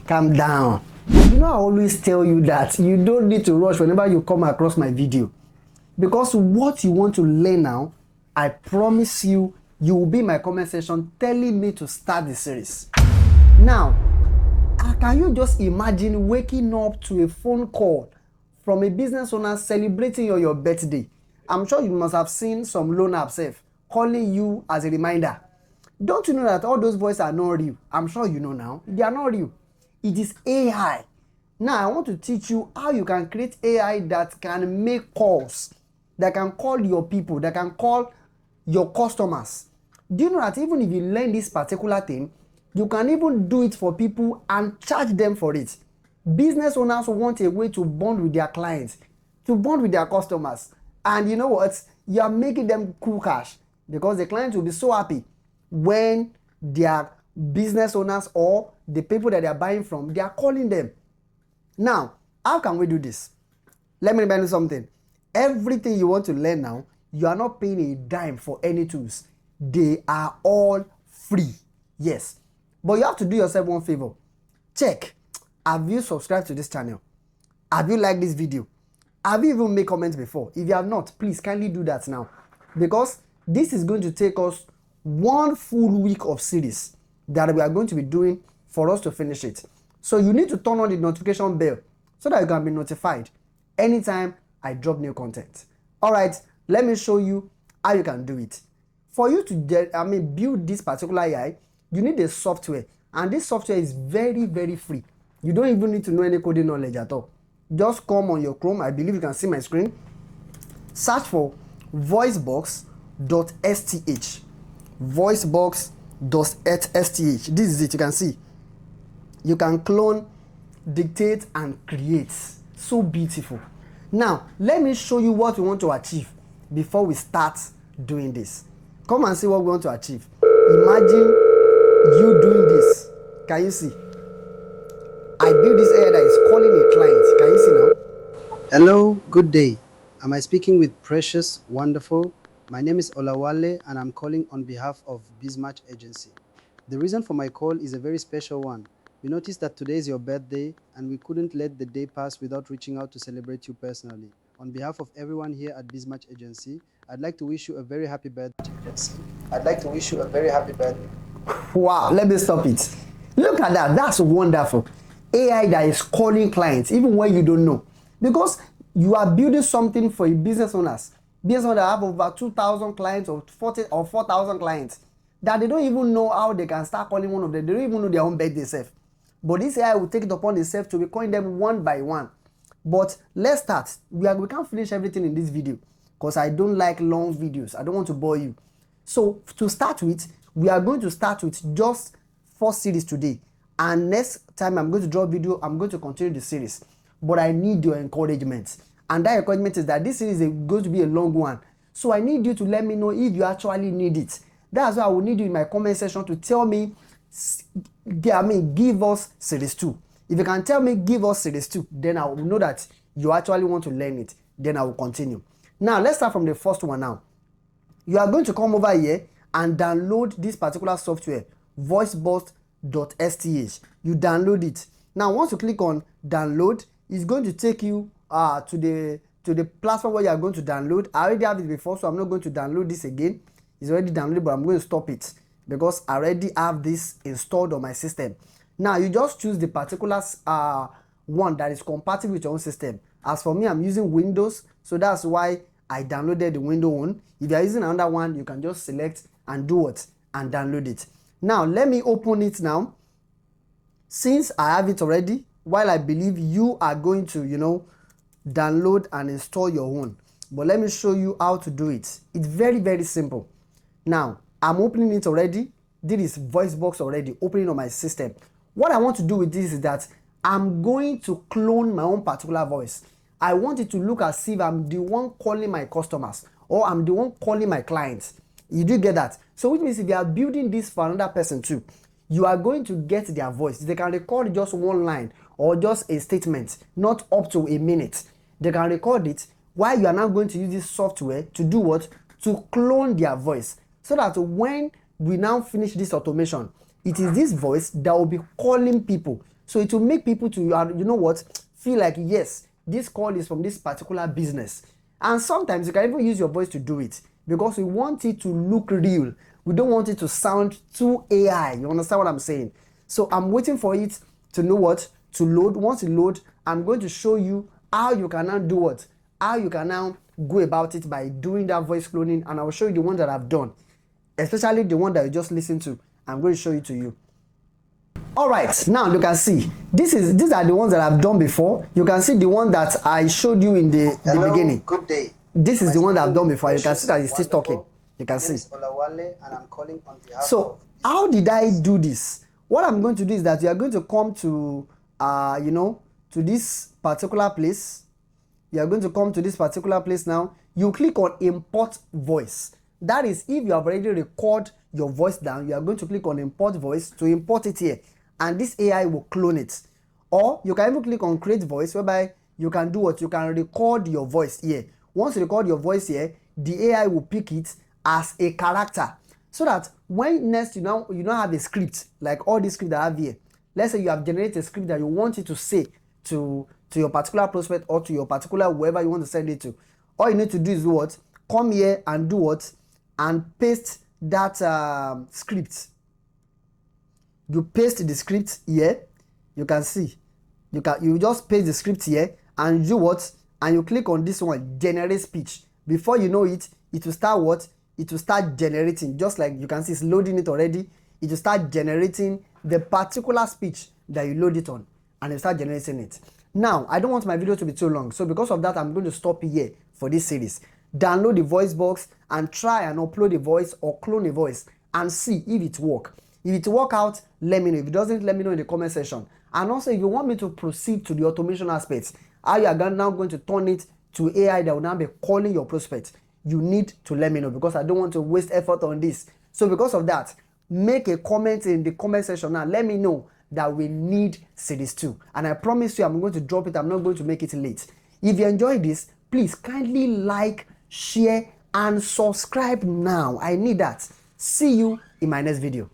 calm down. You know, I always tell you that you don't need to rush whenever you come across my video, because what you want to learn now, I promise you, you will be in my comment section telling me to start the series. Now, can you just imagine waking up to a phone call from a business owner celebrating your birthday? I'm sure you must have seen some loan apps calling you as a reminder. Don't you know that all those voices are not real? I'm sure you know now. They are not real. It is AI. Now, I want to teach you how you can create AI that can make calls, that can call your people, that can call your customers. Do you know that even if you learn this particular thing, you can even do it for people and charge them for it? Business owners want a way to bond with their clients, to bond with their customers. And you know what? You are making them cool cash, because the clients will be so happy when their business owners or the people that they are buying from, they are calling them. Now, how can we do this? Let me remind you something. Everything you want to learn now, you are not paying a dime for any tools. They are all free. Yes. But you have to do yourself one favor. Check. Have you subscribed to this channel? Have you liked this video? Have you even made comments before? If you have not, please kindly do that now, because this is going to take us 1 full week of series that we are going to be doing for us to finish it. So you need to turn on the notification bell so that you can be notified anytime I drop new content. All right, let me show you how you can do it. For you to build this particular AI, you need a software, and this software is very, very free. You don't even need to know any coding knowledge at all. Just come on your Chrome. I believe you can see my screen. Search for voicebox.sth. Voicebox.sth. This is it. You can see. You can clone, dictate, and create. So beautiful. Now, let me show you what we want to achieve before we start doing this. Come and see what we want to achieve. Imagine you doing this. Can you see? I built this AI that is calling a client. Can you see now? Hello, good day. Am I speaking with Precious Wonderful? My name is Olawale and I'm calling on behalf of Bismarck Agency. The reason for my call is a very special one. We noticed that today is your birthday and we couldn't let the day pass without reaching out to celebrate you personally. On behalf of everyone here at Bismarck Agency, I'd like to wish you a very happy birthday. Wow, let me stop it. Look at that. That's wonderful. AI that is calling clients even when you don't know, because you are building something for business owners that have over 2,000 clients or 4,000 clients that they don't even know how they can start calling one of them. They don't even know their own birthday self. But this AI will take it upon itself to be calling them one by one. But let's start. We can't finish everything in this video because I don't like long videos. I don't want to bore you. So to start with, we are going to start with just 4 series today. And next time I'm going to drop video, I'm going to continue the series. But I need your encouragement. And that encouragement is that this series is going to be a long one. So I need you to let me know if you actually need it. That's why I will need you in my comment section to tell me, give us series 2. If you can tell me, give us series 2, then I will know that you actually want to learn it. Then I will continue. Now, let's start from the first one now. You are going to come over here and download this particular software, Voicebox.sth. You download it. Now, once you click on download, it's going to take you to the platform where you are going to download. I already have it before, so I'm not going to download this again. It's already downloaded, but I'm going to stop it because I already have this installed on my system. Now, you just choose the particular one that is compatible with your own system. As for me, I'm using Windows, so that's why I downloaded the Windows one. If you are using another one, you can just select and do what? And download it. Now, let me open it now. Since I have it already, while I believe you are going to, download and install your own. But let me show you how to do it. It's very, very simple. Now, I'm opening it already. This is Voicebox already, opening on my system. What I want to do with this is that I'm going to clone my own particular voice. I want it to look as if I'm the one calling my customers or I'm the one calling my clients. You do get that? So which means if you are building this for another person too, you are going to get their voice. They can record just one line or just a statement, not up to a minute. They can record it while you are now going to use this software to do what? To clone their voice. So that when we now finish this automation, it is this voice that will be calling people. So it will make people to, you know what, feel like, yes, this call is from this particular business. And sometimes you can even use your voice to do it because we want it to look real. We don't want it to sound too AI. You understand what I'm saying? So I'm waiting for it to know what, to load. Once it load, I'm going to show you how you can now do what, how you can now go about it by doing that voice cloning, and I will show you the one that I've done, especially the one that you just listened to. I'm going to show it to you. All right, now you can see these are the ones that I've done before. You can see the one that I showed you in the beginning. Good day. This is the one that I've done before. You can see that it's still talking. You can see. Olawale, and I'm calling on behalf so how did I do this? What I'm going to do is that you are going to come to you know, to this particular place. You are going to come to this particular place now. You click on import voice. That is, if you have already recorded your voice down, you are going to click on import voice to import it here, and this AI will clone it. Or you can even click on create voice, whereby you can do what, you can record your voice here. Once you record your voice here, the AI will pick it as a character, so that when next you now have a script like all these scripts that I have here. Let's say you have generated a script that you want it to say to your particular prospect or to your particular whoever you want to send it to. All you need to do is what, come here and do what, and paste that script. You paste the script here. You can see, you just paste the script here and do what, and you click on this one, generate speech. Before you know it, it will start what, it will start generating, just like you can see it's loading it already. It will start generating the particular speech that you load it on, and it will start generating it. Now I don't want my video to be too long, so because of that I'm going to stop here for this series. Download the Voicebox and try and upload a voice or clone a voice and see if it works. If it works out, let me know. If it doesn't, let me know in the comment section. And also, if you want me to proceed to the automation aspects, how you are now going to turn it to AI that will now be calling your prospect, you need to let me know, because I don't want to waste effort on this. So because of that, make a comment in the comment section now. Let me know that we need series 2. And I promise you, I'm going to drop it. I'm not going to make it late. If you enjoyed this, please kindly like, share, and subscribe now. I need that. See you in my next video.